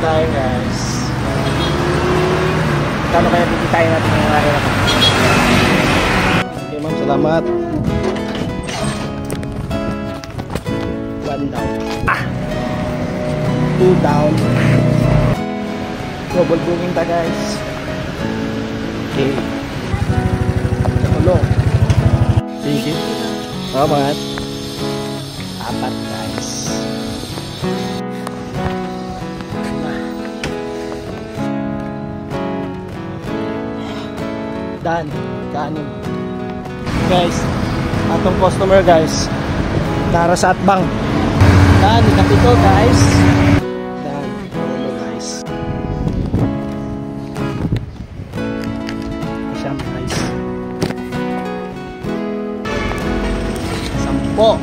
tayo guys. Kano kaya bibitayin natin yung araw natin? Okay ma'am, salamat. 1 down. 2 down. Double booking ta guys. Okay. Tulong. Sige. Salamat. 4 guys. Dan, kanin. Guys, atong customer guys. Nara sa atbang. Dan, kapito guys. Dan, ulo guys. Siyam guys. 10.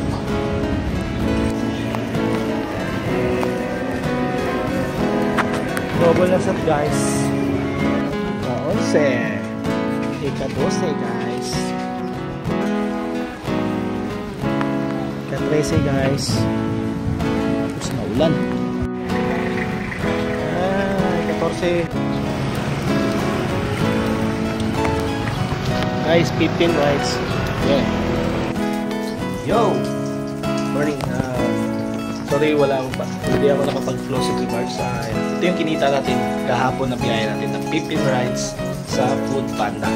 Double na set guys. 11. Ika-12 guys. Ika-13 guys. Tapos na ulan. Ika-14 guys. 15 rides. Yeah. Yo! Morning. Sorry, hindi ako nakapag-closing remarks. Ito yung kinita natin kahapon na biyaya natin ng 15 rides sa Food Panda.